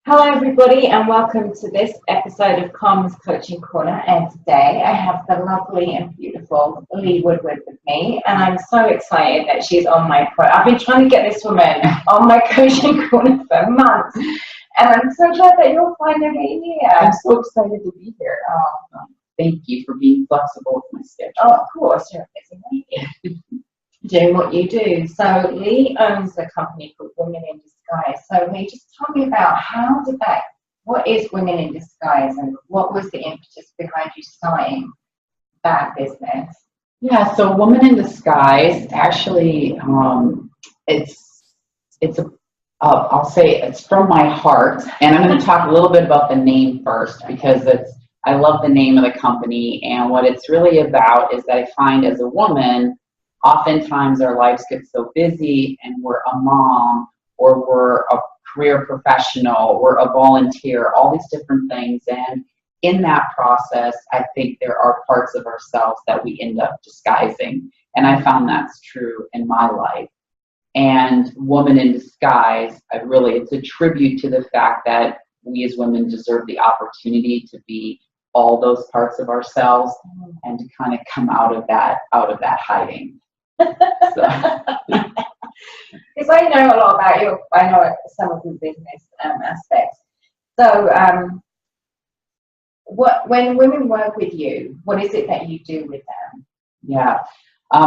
Hello everybody and welcome to this episode of Carmen's Coaching Corner, and today I have the lovely and beautiful Lee Woodward with me, and I'm so excited that she's on my I've been trying to get this woman on my coaching corner for months, and I'm so glad that you're finally here. I'm so excited to be here. Thank you for being flexible with my schedule. Oh, of course, you're a busy lady doing what you do. So Lee owns a company called Women in Disguise. So Lee, just tell me about what is Women in Disguise and what was the impetus behind you starting that business? Yeah, so Woman in Disguise, actually, I'll say it's from my heart, and I'm going to talk a little bit about the name first because I love the name of the company, and what it's really about is that I find as a woman, oftentimes our lives get so busy and we're a mom or we're a career professional, we're a volunteer, all these different things. And in that process, I think there are parts of ourselves that we end up disguising. And I found that's true in my life. And Woman in Disguise, it's a tribute to the fact that we as women deserve the opportunity to be all those parts of ourselves and to kind of come out of that hiding. Because I know a lot about you, I know some of your business aspects. So when women work with you, what is it that you do with them? Yeah,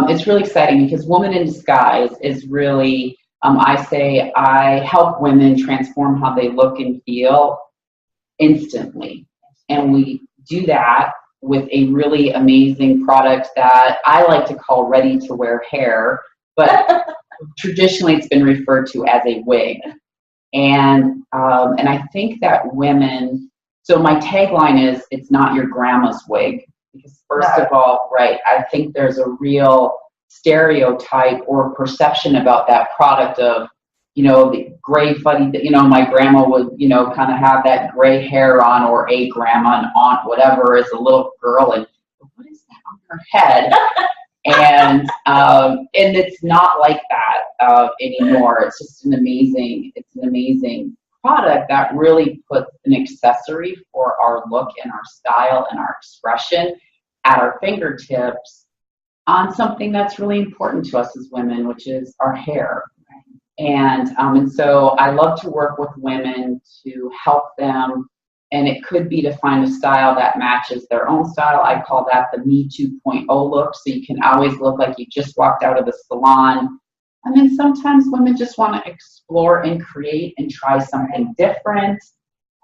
it's really exciting because Woman in Disguise is really, I help women transform how they look and feel instantly. And we do that with a really amazing product that I like to call ready-to-wear hair, but traditionally it's been referred to as a wig. And I think that women, so my tagline is, it's not your grandma's wig. Because first of all, I think there's a real stereotype or perception about that product of, the gray funny, my grandma would, kind of have that gray hair on, or a grandma, an aunt, whatever, as a little girl, and what is that on her head? And it's not like that anymore. It's just an amazing product that really puts an accessory for our look and our style and our expression at our fingertips on something that's really important to us as women, which is our hair. And so I love to work with women to help them, and it could be to find a style that matches their own style. I call that the Me 2.0 look, so you can always look like you just walked out of the salon. And then sometimes women just want to explore and create and try something different.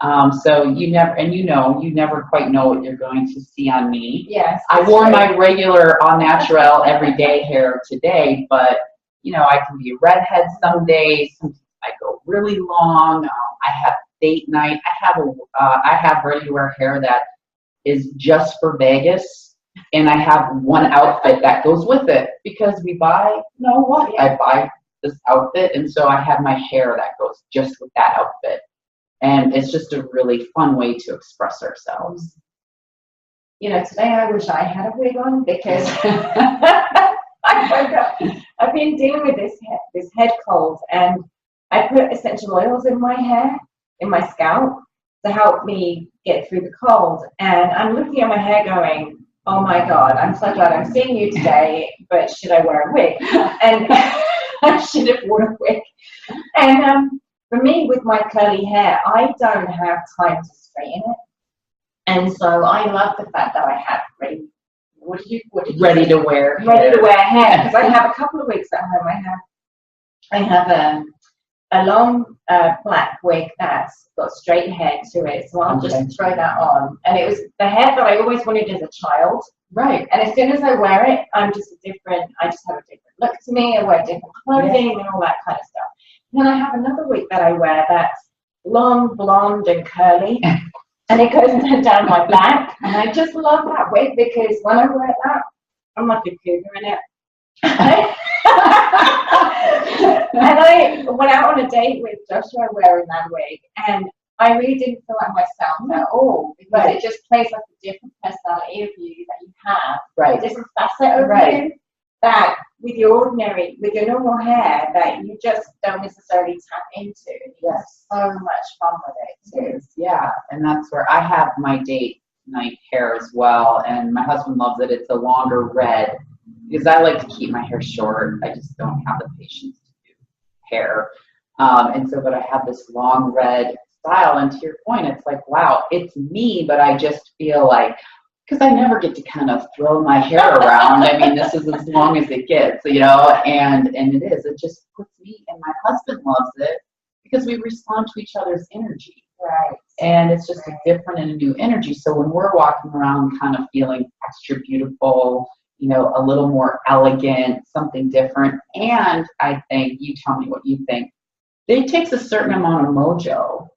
So you never quite know what you're going to see on me. Yes. I wore my regular au naturel everyday hair today, but I can be a redhead some days. Sometimes I go really long. I have date night. I have ready-to-wear hair that is just for Vegas, and I have one outfit that goes with it because I buy this outfit, and so I have my hair that goes just with that outfit, and it's just a really fun way to express ourselves. Today I wish I had a wig on because I've been dealing with this head cold, and I put essential oils in my hair, in my scalp, to help me get through the cold. And I'm looking at my hair going, oh my God, I'm so glad I'm seeing you today, but should I wear a wig? And I should have worn a wig. And for me, with my curly hair, I don't have time to straighten it. And so I love the fact that I have ready-to-wear hair, because I have a couple of wigs at home. I have a long black wig that's got straight hair to it, so I'll just throw that on. And it was the hair that I always wanted as a child. Right. And as soon as I wear it, I just have a different look to me. I wear different clothing and all that kind of stuff. And then I have another wig that I wear that's long, blonde, and curly. And it goes down my back, and I just love that wig because when I wear that, I'm like a cougar in it. And I went out on a date with Joshua wearing that wig, and I really didn't feel like myself at all because it just plays like a different personality of you that you have, a different facet of you that with your normal hair that you just don't necessarily tap into. You have so much fun with it too. Yeah, and that's where I have my date night hair as well, and my husband loves it. It's a longer red because I like to keep my hair short. I just don't have the patience to do hair. But I have this long red style, and to your point, it's like, wow, it's me, but I just feel like, because I never get to kind of throw my hair around. I mean, this is as long as it gets, you know, and it just puts me, and my husband loves it because we respond to each other's energy. Right. And it's just a different and a new energy. So when we're walking around kind of feeling extra beautiful, you know, a little more elegant, something different, and I think, you tell me what you think, it takes a certain amount of mojo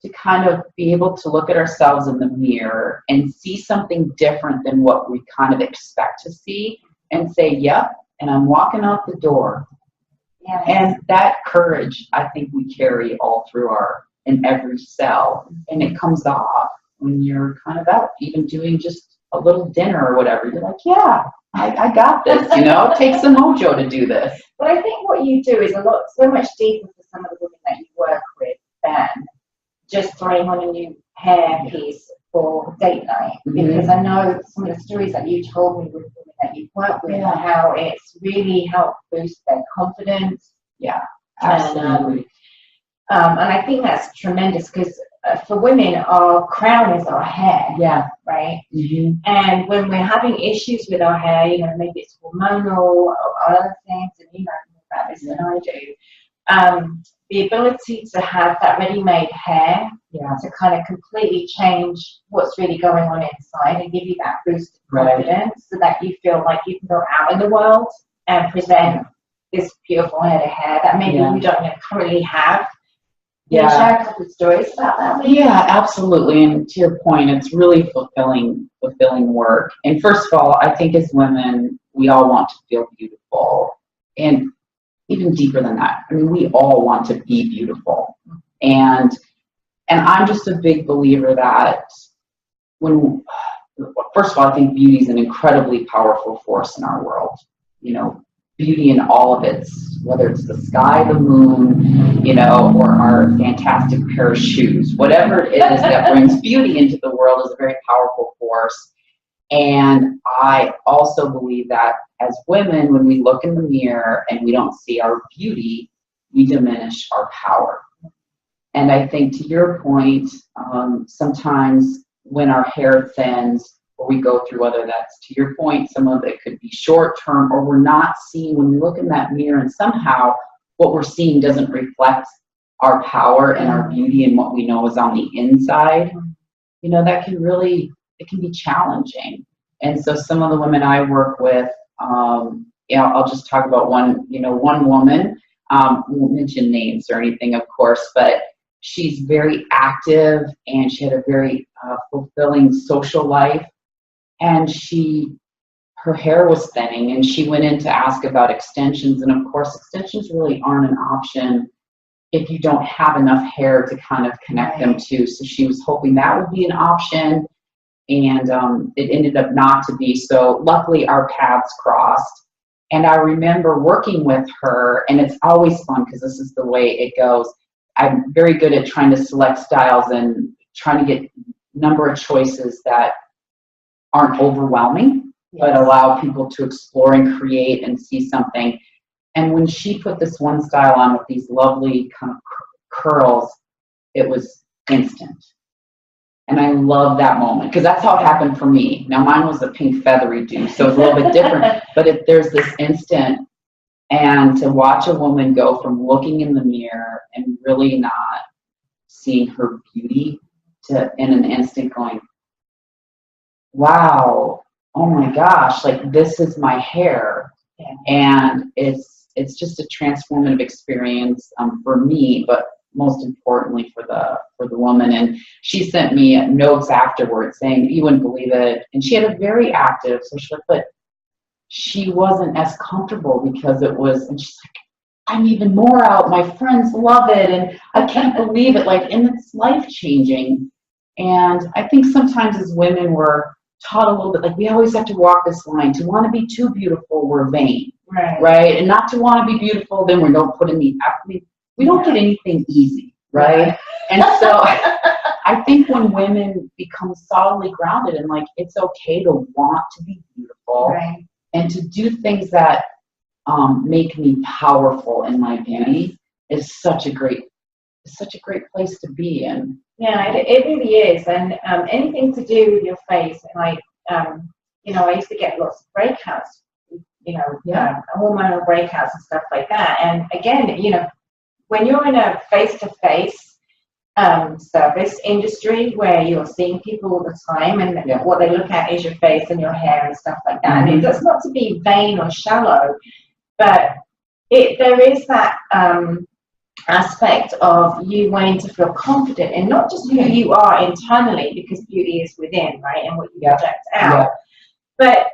to kind of be able to look at ourselves in the mirror and see something different than what we kind of expect to see and say, yep, and I'm walking out the door. Yes. And that courage, I think we carry all through in every cell, and it comes off when you're kind of out, even doing just a little dinner or whatever. You're like, yeah, I got this, you know, it takes some mojo to do this. But I think what you do is so much deeper for some of the women that you work with than just throwing on a new hair piece for date night. Because I know some of the stories that you told me with women that you've worked with, how it's really helped boost their confidence. Yeah, absolutely. And I think that's tremendous because for women, our crown is our hair. Yeah. Right? And when we're having issues with our hair, you know, maybe it's hormonal or other things, and you know more about this than I do, the ability to have that ready-made hair to kind of completely change what's really going on inside and give you that boost of confidence so that you feel like you can go out in the world and present this beautiful head of hair that maybe you don't currently have. Can you share a couple of stories about that? Yeah, absolutely. And to your point, it's really fulfilling work. And first of all, I think as women, we all want to feel beautiful. And even deeper than that, I mean, we all want to be beautiful. And I'm just a big believer that first of all, I think beauty is an incredibly powerful force in our world. You know, beauty in all of its, whether it's the sky, the moon, you know, or our fantastic pair of shoes, whatever it is that brings beauty into the world is a very powerful force. And I also believe that as women, when we look in the mirror and we don't see our beauty, we diminish our power. And I think to your point, sometimes when our hair thins, or we go through, whether that's to your point, some of it could be short term, or we're not seeing, when we look in that mirror and somehow what we're seeing doesn't reflect our power and our beauty and what we know is on the inside, you know, that can really, it can be challenging. And so some of the women I work with, I'll just talk about one woman, won't mention names or anything, of course, but she's very active and she had a very fulfilling social life. And her hair was thinning, and she went in to ask about extensions. And of course, extensions really aren't an option if you don't have enough hair to kind of connect them to. So she was hoping that would be an option, and it ended up not to be. So luckily, our paths crossed. And I remember working with her, and it's always fun because this is the way it goes. I'm very good at trying to select styles and trying to get a number of choices that aren't overwhelming, but allow people to explore and create and see something. And when she put this one style on with these lovely kind of curls, it was instant. And I love that moment because that's how it happened for me. Now mine was a pink feathery do, so it's a little bit different, but there's this instant, and to watch a woman go from looking in the mirror and really not seeing her beauty to in an instant going, wow, oh my gosh, like this is my hair. And it's just a transformative experience for me, but most importantly for the woman. And she sent me notes afterwards saying, you wouldn't believe it. And she had a very active social life, but she wasn't as comfortable because it was, and she's like, I'm even more out. My friends love it. And I can't believe it. Like, and it's life changing. And I think sometimes as women, we're taught a little bit, like we always have to walk this line. To want to be too beautiful, we're vain. right? And not to want to be beautiful, then we don't put in the effort. We don't get anything easy, right? And so I think when women become solidly grounded and like it's okay to want to be beautiful and to do things that make me powerful in my beauty is such a great place to be in. Yeah, it really is. And anything to do with your face, like, you know, I used to get lots of breakouts, you know, hormonal breakouts and stuff like that. And again, you know, when you're in a face-to-face service industry where you're seeing people all the time and what they look at is your face and your hair and stuff like that. I mean, that's not to be vain or shallow, but there is that aspect of you wanting to feel confident in not just who you are internally, because beauty is within, right, and what you project out, but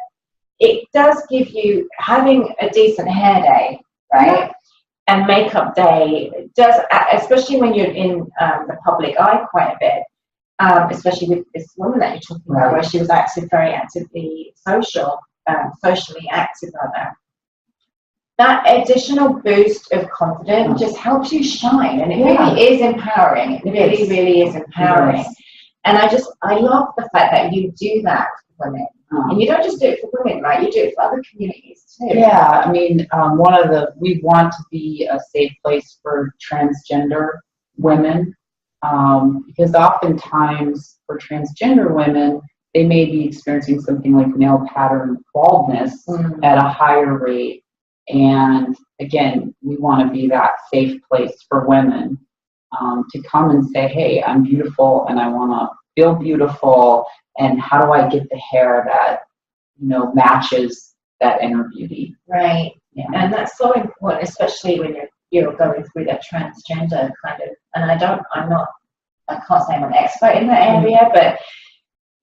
it does give you, having a decent hair day, right, and makeup day does, especially when you're in the public eye quite a bit, especially with this woman that you're talking about, where she was very actively socially active rather. That additional boost of confidence just helps you shine, and it really is empowering. It really, really is empowering. And I love the fact that you do that for women. And you don't just do it for women, right? You do it for other communities too. Yeah, I mean, we want to be a safe place for transgender women, because oftentimes for transgender women, they may be experiencing something like nail pattern baldness at a higher rate. And again, we want to be that safe place for women to come and say, hey, I'm beautiful and I want to feel beautiful. And how do I get the hair that, you know, matches that inner beauty? Right. Yeah. And that's so important, especially when you're going through that transgender kind of, and I can't say I'm an expert in that area, but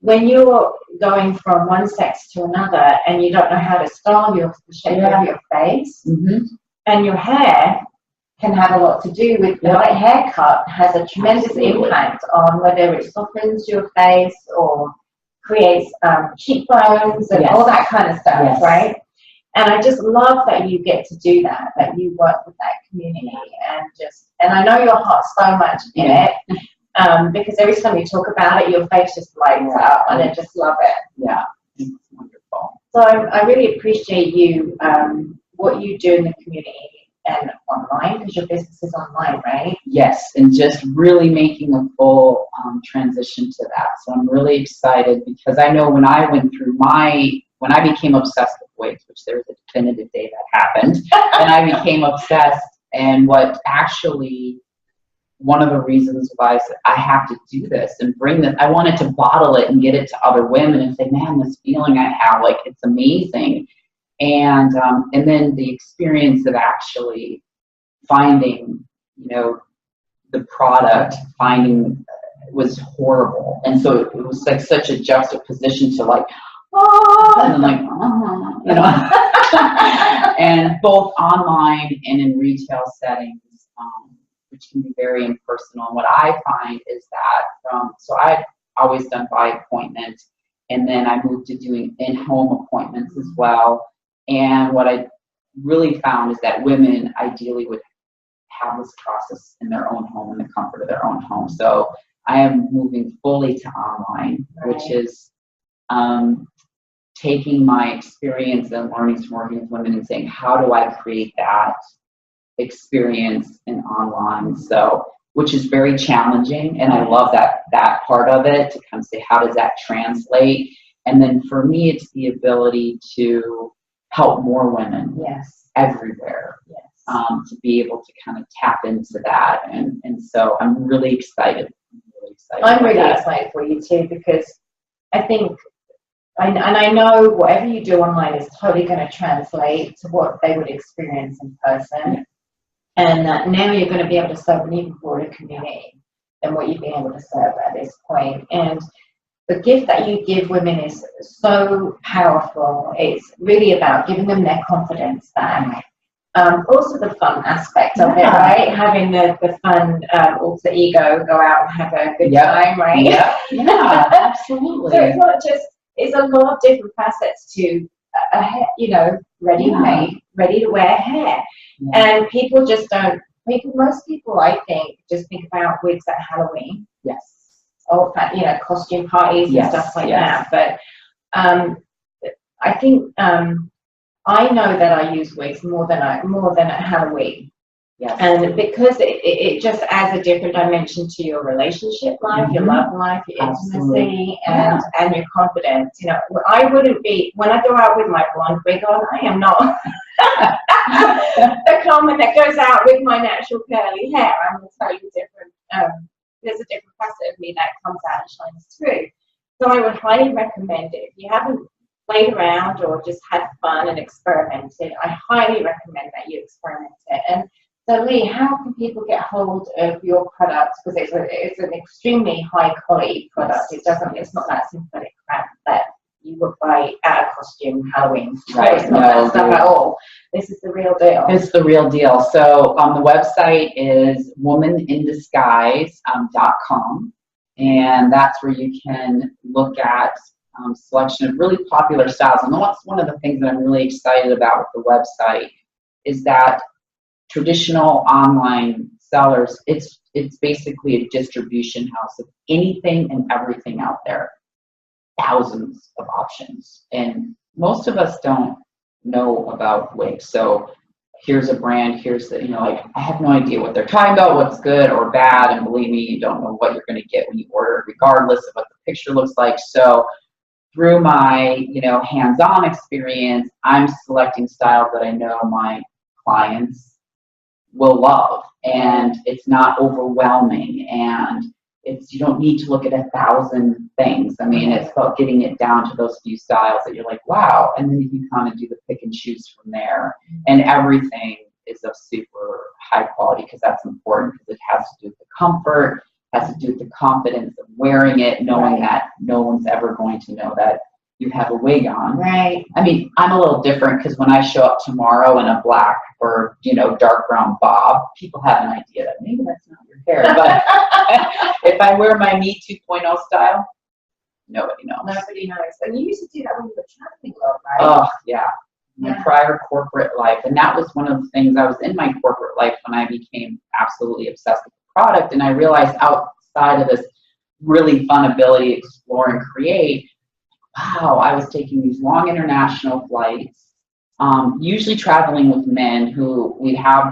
when you're going from one sex to another and you don't know how to style the shape of your face, and your hair can have a lot to do with the right haircut, has a tremendous impact on whether it softens your face or creates cheekbones and all that kind of stuff, right? And I just love that you get to do that you work with that community, and I know your heart's so much in it. Because every time you talk about it, your face just lights up, and I just love it. Yeah, it's wonderful. So I really appreciate you, what you do in the community and online, because your business is online, right? Yes, and just really making a full transition to that. So I'm really excited, because I know when I became obsessed with wigs, which there was a definitive day that happened, and I became obsessed, and what actually, one of the reasons why I said, I have to do this and bring this, I wanted to bottle it and get it to other women and say, man, this feeling I have, like, it's amazing. And then the experience of actually finding, you know, the product, was horrible. And so it was like such a juxtaposition to like, and like, you know, and both online and in retail settings, which can be very impersonal. What I find is that, so I've always done by appointment, and then I moved to doing in-home appointments as well. And what I really found is that women ideally would have this process in their own home, in the comfort of their own home. So I am moving fully to online, which is taking my experience and learnings from working with women and saying, how do I create that experience in online? So, which is very challenging, and I love that part of it, to kind of say, how does that translate? And then for me, it's the ability to help more women everywhere, to be able to kind of tap into that. And so I'm really excited. I'm really excited for you too, because I think, and I know whatever you do online is totally going to translate to what they would experience in person. And now you're going to be able to serve an even broader community than what you've been able to serve at this point. And the gift that you give women is so powerful. It's really about giving them their confidence back. Also the fun aspect of it, right? Having the fun alter ego, go out and have a good time, right? Yeah, absolutely. So it's not just, it's a lot of different facets to a hair, you know, ready-made, ready-to-wear hair. And people just don't. Most people, I think, just think about wigs at Halloween. Yes. Or, you know, costume parties and stuff like that. But I think I know that I use wigs more than at Halloween. Yes. And because it just adds a different dimension to your relationship life, your love life, your intimacy, and your confidence. You know, I wouldn't be, when I go out with my blonde wig on, I am not the Carmen that goes out with my natural curly hair. I'm a totally different, there's a different facet of me that comes out and shines through. So I would highly recommend it. If you haven't played around or just had fun and experimented, I highly recommend that you experiment it. And so, Lee, how can people get hold of your products? Because it's an extremely high quality product. It's not that synthetic crap that you would buy at a costume Halloween. Right. It's not that stuff at all. This is the real deal. It's the real deal. So the website is womanindisguise.com, and that's where you can look at selection of really popular styles. And that's one of the things that I'm really excited about with the website is that traditional online sellers, it's basically a distribution house of anything and everything out there. Thousands of options. And most of us don't know about wigs. So here's a brand, here's the, you know, like I have no idea what they're talking about, what's good or bad. And believe me, you don't know what you're going to get when you order, regardless of what the picture looks like. So through my, you know, hands-on experience, I'm selecting styles that I know my clients will love, and it's not overwhelming, and you don't need to look at 1,000 things. I mean, it's about getting it down to those few styles that you're like, wow, and then you can kind of do the pick and choose from there. And everything is of super high quality because that's important, because it has to do with the comfort, has to do with the confidence of wearing it, knowing that no one's ever going to know that you have a wig on. Right. I mean, I'm a little different because when I show up tomorrow in a black or, you know, dark brown bob, people have an idea that maybe that's not your hair. But if I wear my Me 2.0 style, nobody knows. Nobody knows. And you used to do that when you were traveling a lot, right? Oh, yeah. My prior corporate life. And that was one of the things, I was in my corporate life when I became absolutely obsessed with the product. And I realized outside of this really fun ability to explore and create, wow, I was taking these long international flights, usually traveling with men who we'd have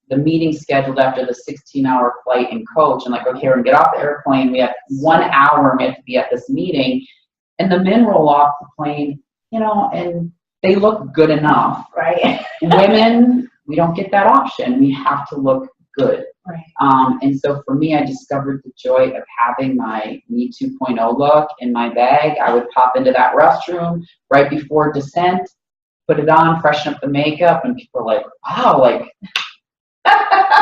the meeting scheduled after the 16-hour flight and coach. And like, okay, we're going to get off the airplane. We have 1 hour and we have to be at this meeting. And the men roll off the plane, you know, and they look good enough. Right. Women, we don't get that option. We have to look good. Right. And so for me, I discovered the joy of having my Me 2.0 look in my bag. I would pop into that restroom right before descent, put it on, freshen up the makeup, and people are like, wow, like,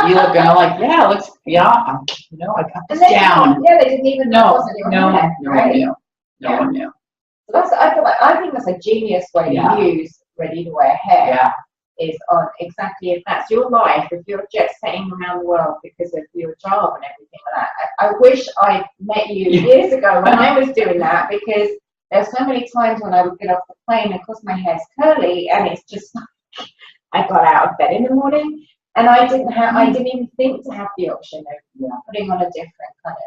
you look good. I'm like, yeah, let's, yeah, you know, I got this down. Yeah, they didn't even know it wasn't your hair. No one knew. No one knew. So I think that's a genius way to use ready-to-wear hair. Yeah. Is on exactly, if that's your life, if you're jet setting around the world because of your job and everything like that. I wish I met you years ago when I was doing that, because there's so many times when I would get off the plane and because my hair's curly and it's just I got out of bed in the morning and I didn't even think to have the option of putting on a different kind of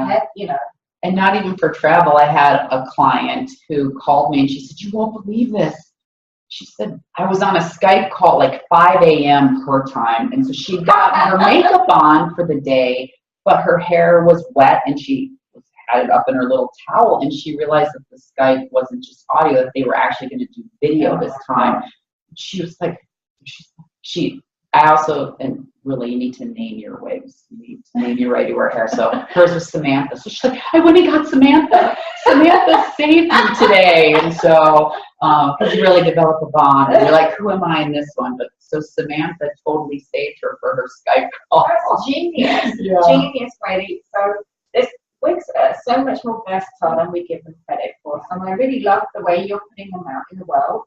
hair, you know. And not even for travel. I had a client who called me and she said, you won't believe this. She said, I was on a Skype call like 5 a.m. her time. And so she got her makeup on for the day, but her hair was wet and she had it up in her little towel. And she realized that the Skype wasn't just audio, that they were actually going to do video this time. She was like, I also, and really, you need to name your wigs. You need to name your ready-to-wear hair. So hers was Samantha. So she's like, I went and got Samantha. Samantha saved me today. And so, because you really develop a bond. And you're like, who am I in this one? But so Samantha totally saved her for her Skype call. That's genius. Genius, lady. So this wigs are so much more versatile than we give them credit for. So I really love the way you're putting them out in the world.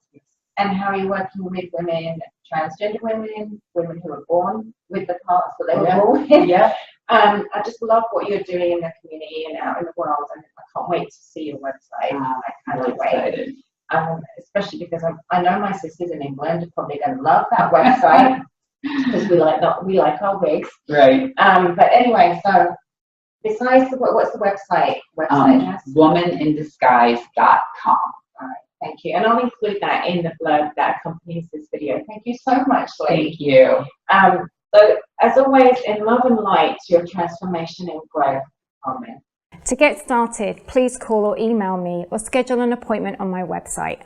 And how you're working with women, transgender women, women who are born with the parts that they were born in. I just love what you're doing in the community and out in the world, and I can't wait to see your website. I can't wait. especially because I know my sisters in England are probably going to love that website because we like our wigs. Right. But anyway, so besides what's the website address? womanindisguise.com. All right, thank you. And I'll include that in the blurb that accompanies this video. Thank you so much, Lee. Thank you. So as always, in love and light to your transformation and growth, Carmen. To get started, please call or email me or schedule an appointment on my website.